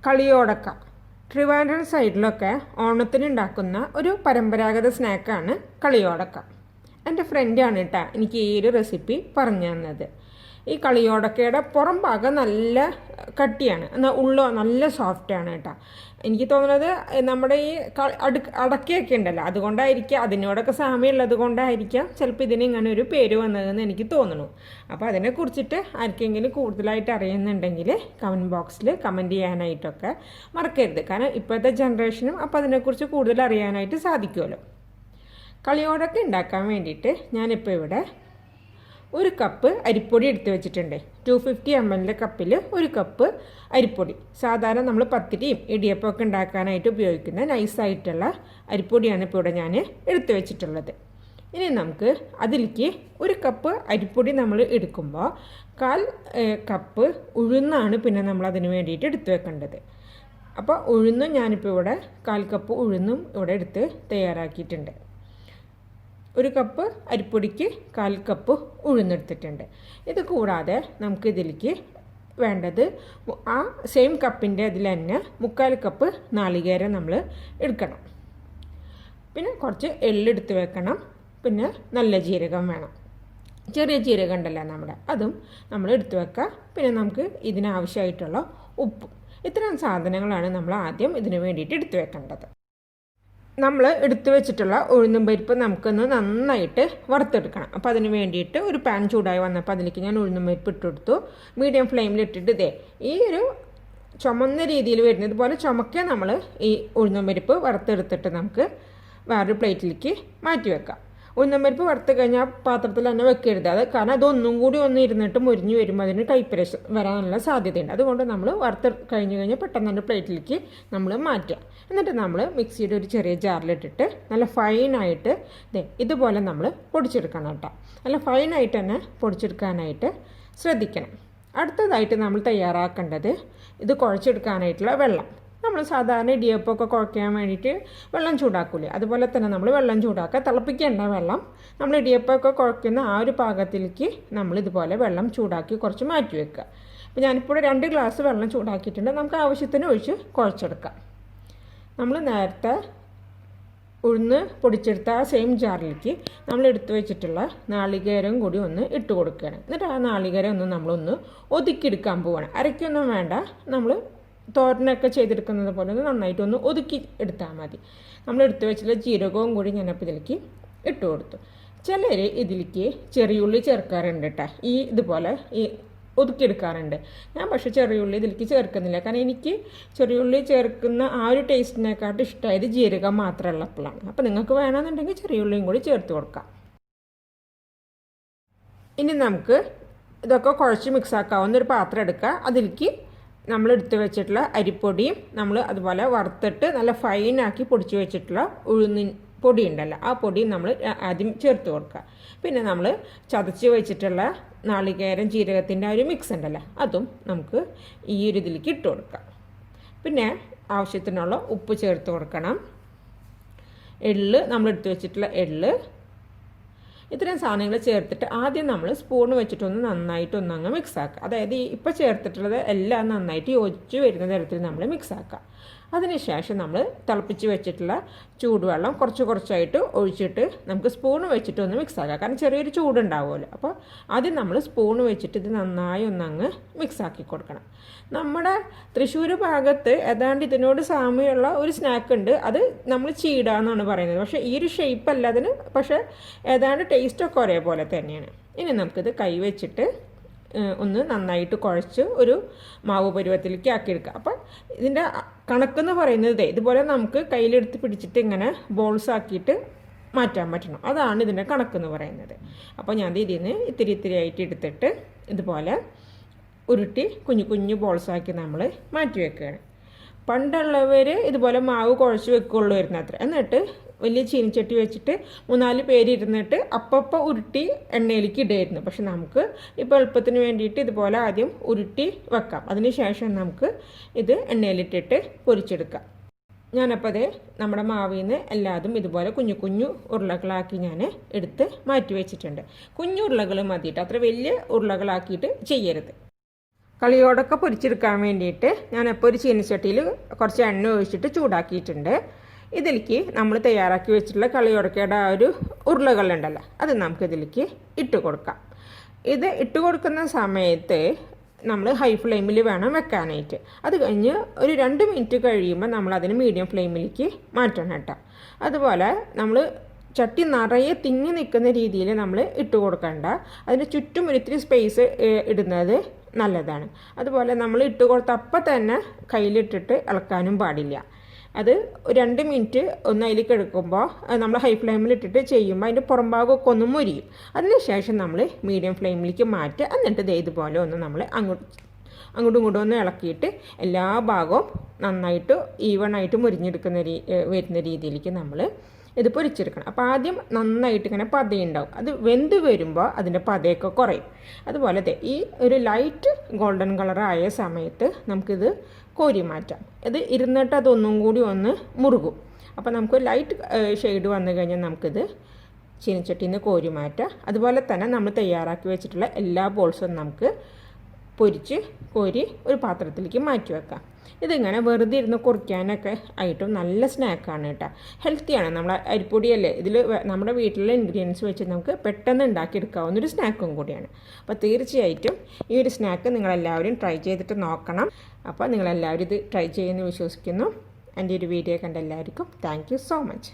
കളിയോടക്ക ട്രിവാൻഡ്രം സൈഡിലൊക്കെ ഓണത്തിന് ഉണ്ടാക്കുന്ന ഒരു പരമ്പരാഗത സ്നാക്കാണ് കളിയോടക്ക. എൻ്റെ ഫ്രണ്ടാണ് കേട്ടോ എനിക്ക് ഈ ഒരു റെസിപ്പി പറഞ്ഞു തന്നത്. ഈ കളിയോടക്കയുടെ പുറം ഭാഗം നല്ല കട്ടിയാണ്, എന്നാൽ ഉള്ളോ നല്ല സോഫ്റ്റാണ് കേട്ടോ. എനിക്ക് തോന്നുന്നത് നമ്മുടെ ഈ അടക്കയൊക്കെ ഉണ്ടല്ലോ, അതുകൊണ്ടായിരിക്കാം, അതിനോടൊക്കെ സാമ്യമുള്ളത് കൊണ്ടായിരിക്കാം ചിലപ്പോൾ ഇതിന് ഇങ്ങനെ ഒരു പേര് വന്നതെന്ന് എനിക്ക് തോന്നുന്നു. അപ്പോൾ അതിനെക്കുറിച്ചിട്ട് ആർക്കെങ്കിലും കൂടുതലായിട്ട് അറിയുന്നുണ്ടെങ്കിൽ കമൻറ്റ് ബോക്സിൽ കമൻറ്റ് ചെയ്യാനായിട്ടൊക്കെ മറക്കരുത്. കാരണം ഇപ്പോഴത്തെ ജനറേഷനും അപ്പോൾ അതിനെക്കുറിച്ച് കൂടുതൽ അറിയാനായിട്ട് സാധിക്കുമല്ലോ. കളിയോടൊക്കെ ഉണ്ടാക്കാൻ വേണ്ടിയിട്ട് ഞാനിപ്പോൾ ഇവിടെ ഒരു കപ്പ് അരിപ്പൊടി എടുത്ത് വെച്ചിട്ടുണ്ട്. 250 ml കപ്പിൽ ഒരു കപ്പ് അരിപ്പൊടി. സാധാരണ നമ്മൾ പത്തിരിയും ഇടിയപ്പമൊക്കെ ഉണ്ടാക്കാനായിട്ട് ഉപയോഗിക്കുന്ന നൈസായിട്ടുള്ള അരിപ്പൊടിയാണ് ഇപ്പോൾ ഇവിടെ ഞാൻ എടുത്ത് വെച്ചിട്ടുള്ളത്. ഇനി നമുക്ക് അതിലേക്ക് ഒരു കപ്പ് അരിപ്പൊടി നമ്മൾ എടുക്കുമ്പോൾ 1/4 കപ്പ് ഉഴുന്നാണ് പിന്നെ നമ്മൾ അതിന് വേണ്ടിയിട്ട് എടുത്ത് വെക്കേണ്ടത്. അപ്പോൾ ഉഴുന്നും ഞാനിപ്പോൾ ഇവിടെ 1/4 കപ്പ് ഉഴുന്നും ഇവിടെ എടുത്ത് തയ്യാറാക്കിയിട്ടുണ്ട്. ഒരു കപ്പ് അരിപ്പൊടിക്ക് 1/4 കപ്പ് ഉഴുന്നെടുത്തിട്ടുണ്ട്. ഇത് കൂടാതെ നമുക്കിതിലേക്ക് വേണ്ടത് ആ സെയിം കപ്പിൻ്റെ അതിൽ തന്നെ 3/4 കപ്പ് നാളികേരം നമ്മൾ എടുക്കണം. പിന്നെ കുറച്ച് എള്ളെടുത്ത് വെക്കണം. പിന്നെ നല്ല ജീരകം വേണം, ചെറിയ ജീരകം ഉണ്ടല്ലോ നമ്മുടെ, അതും നമ്മൾ എടുത്ത് വെക്കുക. പിന്നെ നമുക്ക് ഇതിനാവശ്യമായിട്ടുള്ള ഉപ്പും. ഇത്തരം സാധനങ്ങളാണ് നമ്മൾ ആദ്യം ഇതിന് വേണ്ടിയിട്ട് എടുത്ത് വെക്കേണ്ടത്. നമ്മൾ എടുത്തു വെച്ചിട്ടുള്ള ഉഴുന്നും പരിപ്പ് നമുക്കൊന്ന് നന്നായിട്ട് വറുത്തെടുക്കണം. അപ്പോൾ അതിന് വേണ്ടിയിട്ട് ഒരു പാൻ ചൂടായി വന്നപ്പോൾ അതിലേക്ക് ഞാൻ ഉഴുന്നും പരിപ്പ് ഇട്ടെടുത്തു. മീഡിയം ഫ്ലെയിമിൽ ഇട്ടിട്ട് ഈ ഒരു ചുമന്ന രീതിയിൽ വരുന്നത് പോലെ ചുമക്കെ നമ്മൾ ഈ ഉഴുന്നും പരിപ്പ് വറുത്തെടുത്തിട്ട് നമുക്ക് വേറൊരു പ്ലേറ്റിലേക്ക് മാറ്റി വെക്കാം. ഉഴുന്നും പരിപ്പ് വറുത്ത് കഴിഞ്ഞാൽ പാത്രത്തിൽ തന്നെ വെക്കരുത്. അത് കാരണം അതൊന്നും കൂടി ഇരുന്നിട്ട് മുരിഞ്ഞ് വരുമ്പോൾ അതിന് കൈപ്പരശ് വരാനുള്ള സാധ്യതയുണ്ട്. അതുകൊണ്ട് നമ്മൾ വറുത്ത് കഴിഞ്ഞാൽ പെട്ടെന്ന് തന്നെ പ്ലേറ്റിലേക്ക് നമ്മൾ മാറ്റുക. എന്നിട്ട് നമ്മൾ മിക്സിയുടെ ഒരു ചെറിയ ജാറിലിട്ടിട്ട് നല്ല ഫൈനായിട്ട് ഇതുപോലെ നമ്മൾ പൊടിച്ചെടുക്കണം കേട്ടോ. നല്ല ഫൈനായിട്ട് തന്നെ പൊടിച്ചെടുക്കാനായിട്ട് ശ്രദ്ധിക്കണം. അടുത്തതായിട്ട് നമ്മൾ തയ്യാറാക്കേണ്ടത് ഇത് കുഴച്ചെടുക്കാനായിട്ടുള്ള വെള്ളം. നമ്മൾ സാധാരണ ഇടിയപ്പമൊക്കെ കുഴയ്ക്കാൻ വേണ്ടിയിട്ട് വെള്ളം ചൂടാക്കൂലേ, അതുപോലെ തന്നെ നമ്മൾ വെള്ളം ചൂടാക്കുക. തിളപ്പിക്കേണ്ട വെള്ളം നമ്മൾ ഇടിയപ്പമൊക്കെ കുഴയ്ക്കുന്ന ആ ഒരു പാകത്തിലേക്ക് നമ്മൾ ഇതുപോലെ വെള്ളം ചൂടാക്കി കുറച്ച് മാറ്റി വെക്കുക. അപ്പോൾ ഞാനിപ്പോൾ 2 ഗ്ലാസ് വെള്ളം ചൂടാക്കിയിട്ടുണ്ട്. നമുക്ക് ആവശ്യത്തിന് ഒഴിച്ച് കുഴച്ചെടുക്കാം. നമ്മൾ നേരത്തെ ഉഴുന്ന് പൊടിച്ചെടുത്ത ആ സെയിം ജാറിലേക്ക് നമ്മൾ എടുത്തു വെച്ചിട്ടുള്ള നാളികേരം കൂടി ഒന്ന് ഇട്ട് കൊടുക്കുകയാണ്. എന്നിട്ട് ആ നാളികേരം ഒന്ന് നമ്മളൊന്ന് ഒതുക്കിയെടുക്കാൻ പോവുകയാണ്. അരയ്ക്കൊന്നും വേണ്ട, നമ്മൾ തോരനൊക്കെ ചെയ്തെടുക്കുന്നത് പോലെ ഒന്ന് നന്നായിട്ടൊന്ന് ഒതുക്കി എടുത്താൽ മതി. നമ്മൾ എടുത്തു വെച്ചിട്ടുള്ള ജീരകവും കൂടി ഞാനപ്പോൾ ഇതിലേക്ക് ഇട്ട് കൊടുത്തു. ചിലർ ഇതിലേക്ക് ചെറിയുള്ളി ചേർക്കാറുണ്ട് കേട്ടോ, ഇതുപോലെ ഒതുക്കിയെടുക്കാറുണ്ട്. ഞാൻ പക്ഷേ ചെറിയുള്ളി ഇതിലേക്ക് ചേർക്കുന്നില്ല. കാരണം എനിക്ക് ചെറിയുള്ളി ചേർക്കുന്ന ആ ഒരു ടേസ്റ്റിനെക്കാട്ടും ഇഷ്ടമായത് ജീരകം മാത്രമുള്ളപ്പോഴാണ്. അപ്പോൾ നിങ്ങൾക്ക് വേണമെന്നുണ്ടെങ്കിൽ ചെറിയുള്ളിയും കൂടി ചേർത്ത് കൊടുക്കാം. ഇനി നമുക്ക് ഇതൊക്കെ കുഴച്ച് മിക്സാക്കാവുന്ന ഒരു പാത്രം എടുക്കുക. അതിലേക്ക് നമ്മൾ എടുത്ത് വെച്ചിട്ടുള്ള അരിപ്പൊടിയും നമ്മൾ അതുപോലെ വറുത്തിട്ട് നല്ല ഫൈനാക്കി പൊടിച്ച് വെച്ചിട്ടുള്ള ഉഴുന്നിൻ പൊടി ഉണ്ടല്ലോ, ആ പൊടിയും നമ്മൾ ആദ്യം ചേർത്ത് കൊടുക്കുക. പിന്നെ നമ്മൾ ചതച്ച് വെച്ചിട്ടുള്ള നാളികേരം ജീരകത്തിൻ്റെ ആ ഒരു മിക്സ് ഉണ്ടല്ലോ, അതും നമുക്ക് ഈ ഒരു ഇതിലേക്ക് ഇട്ട് കൊടുക്കാം. പിന്നെ ആവശ്യത്തിനുള്ള ഉപ്പ് ചേർത്ത് കൊടുക്കണം. എള്ള് നമ്മൾ എടുത്ത് വെച്ചിട്ടുള്ള എള്ള്, ഇത്രയും സാധനങ്ങൾ ചേർത്തിട്ട് ആദ്യം നമ്മൾ സ്പൂൺ വെച്ചിട്ടൊന്ന് നന്നായിട്ടൊന്നങ്ങ് മിക്സാക്കുക. അതായത് ഇപ്പോൾ ചേർത്തിട്ടുള്ളത് എല്ലാം നന്നായിട്ട് യോജിച്ച് വരുന്ന തരത്തിൽ നമ്മൾ മിക്സാക്കുക. അതിനുശേഷം നമ്മൾ തിളപ്പിച്ച് വെച്ചിട്ടുള്ള ചൂടുവെള്ളം കുറച്ചായിട്ട് ഒഴിച്ചിട്ട് നമുക്ക് സ്പൂൺ വെച്ചിട്ടൊന്ന് മിക്സാക്കുക. കാരണം ചെറിയൊരു ചൂടുണ്ടാവുമല്ലോ. അപ്പോൾ ആദ്യം നമ്മൾ സ്പൂൺ വെച്ചിട്ട് ഇത് നന്നായി ഒന്നങ്ങ് മിക്സാക്കി കൊടുക്കണം. നമ്മുടെ തൃശ്ശൂർ ഭാഗത്ത് ഏതാണ്ട് ഇതിനോട് സാമ്യമുള്ള ഒരു സ്നാക്ക് ഉണ്ട്, അത് നമ്മൾ ചീട എന്നാണ് പറയുന്നത്. പക്ഷേ ഈ ഒരു ഷേപ്പ് അല്ല അതിന്, പക്ഷേ ഏതാണ്ട് ടേസ്റ്റൊക്കെ ഒരേപോലെ തന്നെയാണ്. ഇനി നമുക്കിത് കൈ വെച്ചിട്ട് ഒന്ന് നന്നായിട്ട് കുഴച്ച് ഒരു മാവ് പരുവത്തിലേക്ക് ആക്കിയെടുക്കുക. അപ്പം ഇതിൻ്റെ കണക്കെന്ന് പറയുന്നത് ഇതുപോലെ നമുക്ക് കയ്യിലെടുത്ത് പിടിച്ചിട്ട് ഇങ്ങനെ ബോൾസ് ആക്കിയിട്ട് മാറ്റാൻ പറ്റണം. അതാണ് ഇതിൻ്റെ കണക്കെന്ന് പറയുന്നത്. അപ്പോൾ ഞാൻ ഇതിൽ നിന്ന് ഇത്തിരി ആയിട്ട് എടുത്തിട്ട് ഇതുപോലെ ഉരുട്ടി കുഞ്ഞു ബോൾസാക്കി നമ്മൾ മാറ്റി വെക്കുകയാണ്. പണ്ടുള്ളവർ ഇതുപോലെ മാവ് കുഴച്ച് വെക്കുള്ളായിരുന്നു അത്ര. എന്നിട്ട് വലിയ ചീനിച്ചട്ടി വെച്ചിട്ട് 3-4 പേര് ഇരുന്നിട്ട് അപ്പം ഉരുട്ടി എണ്ണയിലേക്ക് ഇടുമായിരുന്നു. പക്ഷെ നമുക്ക് ഇപ്പോൾ എളുപ്പത്തിന് വേണ്ടിയിട്ട് ഇതുപോലെ ആദ്യം ഉരുട്ടി വെക്കാം. അതിന് ശേഷം നമുക്ക് ഇത് എണ്ണയിലിട്ടിട്ട് പൊരിച്ചെടുക്കാം. ഞാനപ്പോൾ അതേ നമ്മുടെ മാവിൽ നിന്ന് എല്ലാതും ഇതുപോലെ കുഞ്ഞു ഉരുളകളാക്കി ഞാൻ എടുത്ത് മാറ്റി വെച്ചിട്ടുണ്ട്. കുഞ്ഞു ഉരുളകൾ മതിയിട്ട്, അത്ര വലിയ ഉരുളകളാക്കിയിട്ട് ചെയ്യരുത്. കളിയോടക്ക പൊരിച്ചെടുക്കാൻ വേണ്ടിയിട്ട് ഞാനിപ്പോൾ ഒരു ചീനച്ചട്ടിയിൽ കുറച്ച് എണ്ണ ഒഴിച്ചിട്ട് ചൂടാക്കിയിട്ടുണ്ട്. ഇതിലേക്ക് നമ്മൾ തയ്യാറാക്കി വെച്ചിട്ടുള്ള കളിയോടക്കയുടെ ആ ഒരു ഉരുളകളുണ്ടല്ലോ, അത് നമുക്കിതിലേക്ക് ഇട്ട് കൊടുക്കാം. ഇത് ഇട്ട് കൊടുക്കുന്ന സമയത്ത് നമ്മൾ ഹൈ ഫ്ലെയിമിൽ വേണം വെക്കാനായിട്ട്. അത് കഴിഞ്ഞ് ഒരു 2 മിനിറ്റ് കഴിയുമ്പോൾ നമ്മളതിന് മീഡിയം ഫ്ലെയിമിലേക്ക് മാറ്റണം കേട്ടോ. അതുപോലെ നമ്മൾ ചട്ടി നിറയെ തിങ്ങി നിൽക്കുന്ന രീതിയിൽ നമ്മൾ ഇട്ട് കൊടുക്കണ്ട. അതിന് ചുറ്റും ഒരിത്തിരി സ്പേസ് ഇടുന്നത് നല്ലതാണ്. അതുപോലെ നമ്മൾ ഇട്ട് കൊടുത്ത അപ്പം തന്നെ കയ്യിലിട്ടിട്ട് ഇളക്കാനും പാടില്ല. അത് 2 മിനിറ്റ് ഒന്ന് അതിലേക്ക് എടുക്കുമ്പോൾ നമ്മൾ ഹൈ ഫ്ലെയിമിലിട്ടിട്ട് ചെയ്യുമ്പോൾ അതിൻ്റെ പുറം ഭാഗമൊക്കെ ഒന്ന് മുരിയും. അതിനുശേഷം നമ്മൾ മീഡിയം ഫ്ലെയിമിലേക്ക് മാറ്റുക. എന്നിട്ട് ഇതുപോലെ ഒന്ന് നമ്മൾ അങ്ങോട്ടും ഇങ്ങോട്ടും ഒന്ന് ഇളക്കിയിട്ട് എല്ലാ ഭാഗവും നന്നായിട്ട് ഈവണായിട്ട് മുരിഞ്ഞെടുക്കുന്ന വരുന്ന രീതിയിലേക്ക് നമ്മൾ ഇത് പൊരിച്ചെടുക്കണം. അപ്പോൾ ആദ്യം നന്നായിട്ട് ഇങ്ങനെ പതയുണ്ടാവും. അത് വെന്ത് വരുമ്പോൾ അതിൻ്റെ പതയൊക്കെ കുറയും. അതുപോലെ ഈ ഒരു ലൈറ്റ് ഗോൾഡൻ കളറായ സമയത്ത് നമുക്കിത് കോരി മാറ്റാം. ഇത് ഇരുന്നിട്ട് അതൊന്നും കൂടി ഒന്ന് മുറുകും. അപ്പോൾ നമുക്ക് ലൈറ്റ് ഷെയ്ഡ് വന്നു കഴിഞ്ഞാൽ നമുക്കിത് ചീനച്ചട്ടിയിൽ നിന്ന് കോരി മാറ്റാം. അതുപോലെ തന്നെ നമ്മൾ തയ്യാറാക്കി വെച്ചിട്ടുള്ള എല്ലാ ബോൾസും നമുക്ക് പൊരിച്ച് കോരി ഒരു പാത്രത്തിലേക്ക് മാറ്റി വെക്കാം. ഇതിങ്ങനെ വെറുതെ ഇരുന്ന് കുറിക്കാനൊക്കെ ആയിട്ടും നല്ല സ്നാക്കാണ് കേട്ടോ. ഹെൽത്തിയാണ്. നമ്മളെ അരിപ്പൊടിയല്ലേ, ഇതിൽ നമ്മുടെ വീട്ടിലെ ഇൻഗ്രീഡിയൻസ് വെച്ച് നമുക്ക് പെട്ടെന്ന് ഉണ്ടാക്കിയെടുക്കാവുന്നൊരു സ്നാക്കും കൂടിയാണ്. അപ്പോൾ തീർച്ചയായിട്ടും ഈ ഒരു സ്നാക്ക് നിങ്ങളെല്ലാവരും ട്രൈ ചെയ്തിട്ട് നോക്കണം. അപ്പോൾ നിങ്ങളെല്ലാവരും ഇത് ട്രൈ ചെയ്യുമെന്ന് വിശ്വസിക്കുന്നു. എൻ്റെ ഒരു വീഡിയോ കണ്ട എല്ലാവർക്കും താങ്ക് യു സോ മച്ച്.